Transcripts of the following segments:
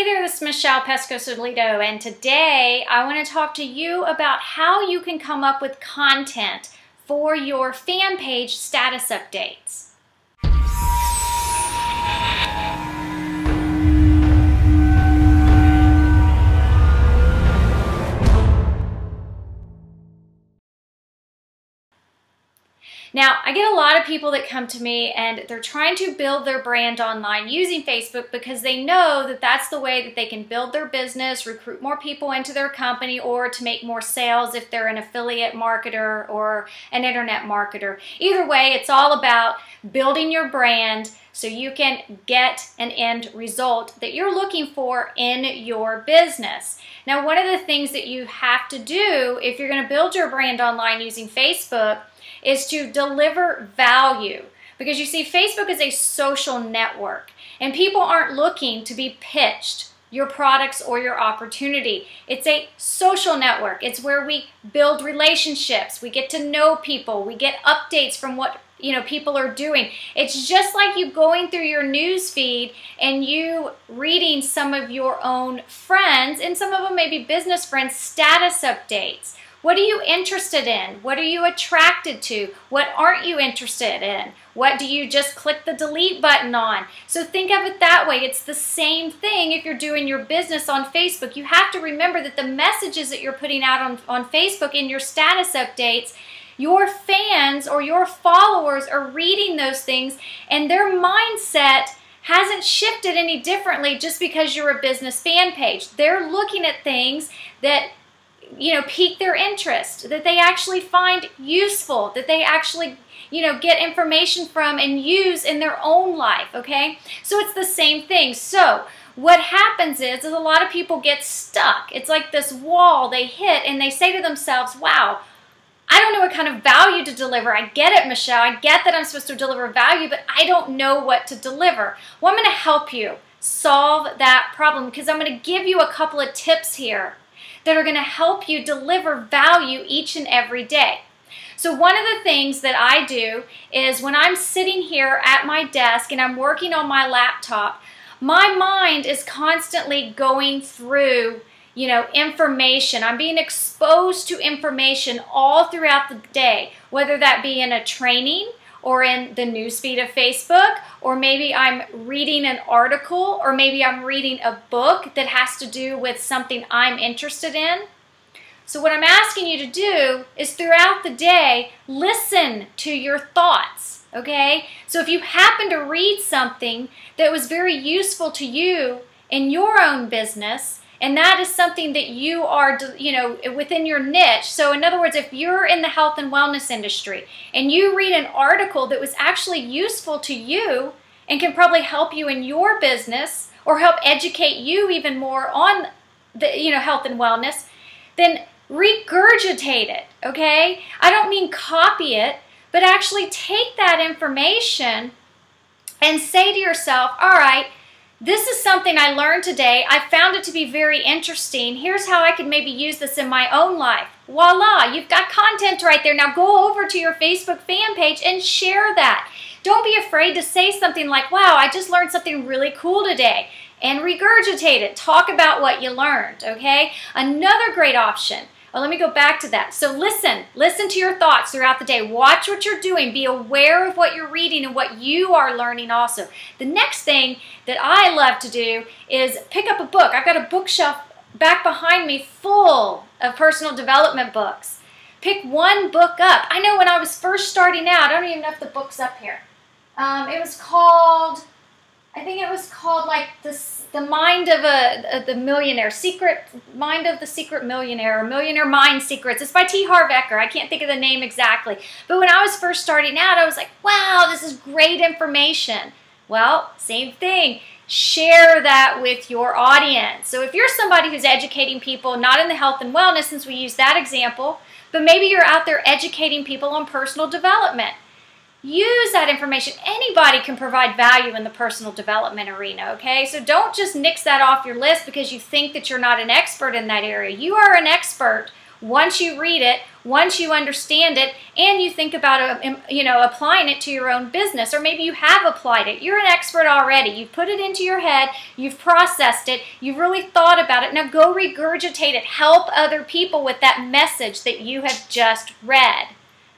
Hey there, this is Michelle Pesco-Solito, and today I want to talk to you about how you can come up with content for your fan page status updates. Now, I get a lot of people that come to me and they're trying to build their brand online using Facebook because they know that that's the way that they can build their business, recruit more people into their company, or to make more sales if they're an affiliate marketer or an internet marketer. Either way, it's all about building your brand so you can get an end result that you're looking for in your business. Now, one of the things that you have to do if you're going to build your brand online using Facebook is to deliver value, because you see, Facebook is a social network and people aren't looking to be pitched your products or your opportunity. It's a social network. It's where we build relationships, we get to know people, we get updates from what people are doing. It's just like you going through your news feed and you reading some of your own friends, and some of them may be business friends, status updates. What are you interested in? What are you attracted to? What aren't you interested in? What do you just click the delete button on? So think of it that way. It's the same thing if you're doing your business on Facebook. You have to remember that the messages that you're putting out on Facebook in your status updates, your fans or your followers are reading those things, and their mindset hasn't shifted any differently just because you're a business fan page. They're looking at things that pique their interest, that they actually find useful, that they actually, get information from and use in their own life, okay? So it's the same thing. So what happens is a lot of people get stuck. It's like this wall they hit and they say to themselves, wow, I don't know what kind of value to deliver. I get it, Michelle. I get that I'm supposed to deliver value, but I don't know what to deliver. Well, I'm going to help you solve that problem, because I'm going to give you a couple of tips here that are going to help you deliver value each and every day. So one of the things that I do is when I'm sitting here at my desk and I'm working on my laptop, my mind is constantly going through, information. I'm being exposed to information all throughout the day, whether that be in a training or in the newsfeed of Facebook, or maybe I'm reading an article, or maybe I'm reading a book that has to do with something I'm interested in. So what I'm asking you to do is throughout the day, listen to your thoughts, okay? So if you happen to read something that was very useful to you in your own business, and that is something that you are, within your niche. So in other words, if you're in the health and wellness industry and you read an article that was actually useful to you and can probably help you in your business or help educate you even more on the, health and wellness, then regurgitate it, okay? I don't mean copy it, but actually take that information and say to yourself, all right, this is something I learned today. I found it to be very interesting. Here's how I could maybe use this in my own life. Voila, you've got content right there. Now go over to your Facebook fan page and share that. Don't be afraid to say something like, wow, I just learned something really cool today, and regurgitate it. Talk about what you learned, okay? Another great option. Well, let me go back to that. So listen to your thoughts throughout the day. Watch what you're doing. Be aware of what you're reading and what you are learning also. The next thing that I love to do is pick up a book. I've got a bookshelf back behind me full of personal development books. Pick one book up. I know when I was first starting out, I don't even know if the book's up here. It was called, I think it was called like the Mind of the Millionaire, Secret Mind of the Secret Millionaire, or Millionaire Mind Secrets. It's by T. Harv Eker. I can't think of the name exactly. But when I was first starting out, I was like, wow, this is great information. Well, same thing. Share that with your audience. So if you're somebody who's educating people, not in the health and wellness, since we use that example, but maybe you're out there educating people on personal development, use that information. Anybody can provide value in the personal development arena, okay? So don't just nix that off your list because you think that you're not an expert in that area. You are an expert once you read it, once you understand it, and you think about applying it to your own business, or maybe you have applied it. You're an expert already. You've put it into your head, you've processed it, you've really thought about it. Now go regurgitate it. Help other people with that message that you have just read.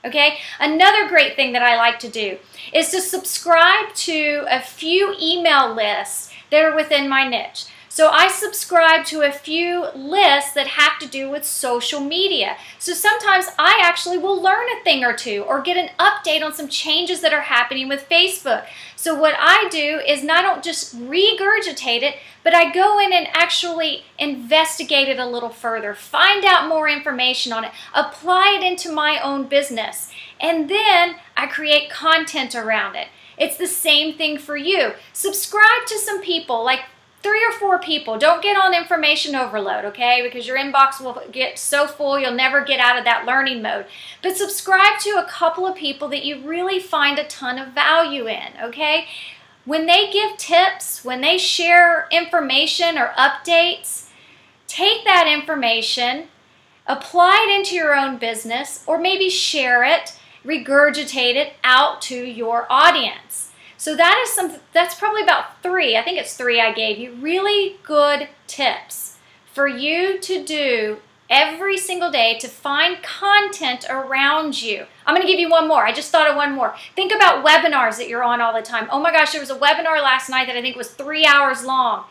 Okay? Another great thing that I like to do is to subscribe to a few email lists that are within my niche. So I subscribe to a few lists that have to do with social media. So sometimes I actually will learn a thing or two or get an update on some changes that are happening with Facebook. So what I do is I don't just regurgitate it, but I go in and actually investigate it a little further, find out more information on it, apply it into my own business, and then I create content around it. It's the same thing for you. Subscribe to some people, like 3 or 4 people. Don't get on information overload, okay? Because your inbox will get so full you'll never get out of that learning mode. But subscribe to a couple of people that you really find a ton of value in, okay? When they give tips, when they share information or updates, take that information, apply it into your own business, or maybe share it, regurgitate it out to your audience. So that's probably about 3. I think it's 3 I gave you. Really good tips for you to do every single day to find content around you. I'm going to give you one more. I just thought of one more. Think about webinars that you're on all the time. Oh my gosh, there was a webinar last night that I think was 3 hours long.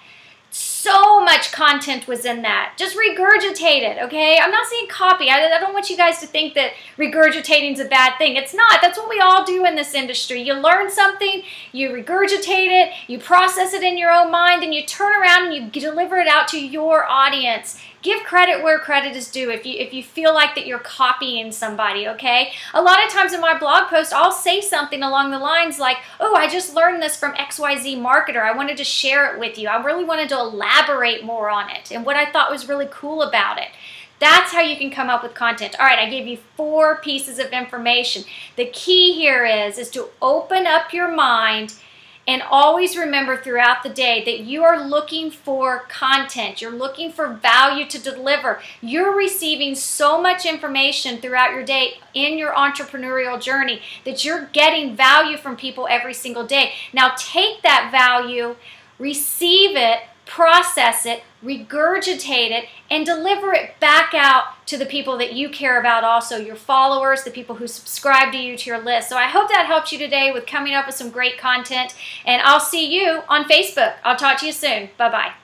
So much content was in that. Just regurgitate it, okay? I'm not saying copy. I don't want you guys to think that regurgitating is a bad thing. It's not. That's what we all do in this industry. You learn something, you regurgitate it, you process it in your own mind, and you turn around and you deliver it out to your audience. Give credit where credit is due if you feel like that you're copying somebody, okay? A lot of times in my blog post, I'll say something along the lines like, oh, I just learned this from XYZ marketer. I wanted to share it with you. I really wanted to elaborate more on it and what I thought was really cool about it. That's how you can come up with content. All right, I gave you 4 pieces of information. The key here is to open up your mind and always remember throughout the day that you are looking for content. You're looking for value to deliver. You're receiving so much information throughout your day in your entrepreneurial journey that you're getting value from people every single day. Now take that value, receive it, process it, regurgitate it, and deliver it back out to the people that you care about also, your followers, the people who subscribe to you, to your list. So I hope that helped you today with coming up with some great content, and I'll see you on Facebook. I'll talk to you soon. Bye-bye.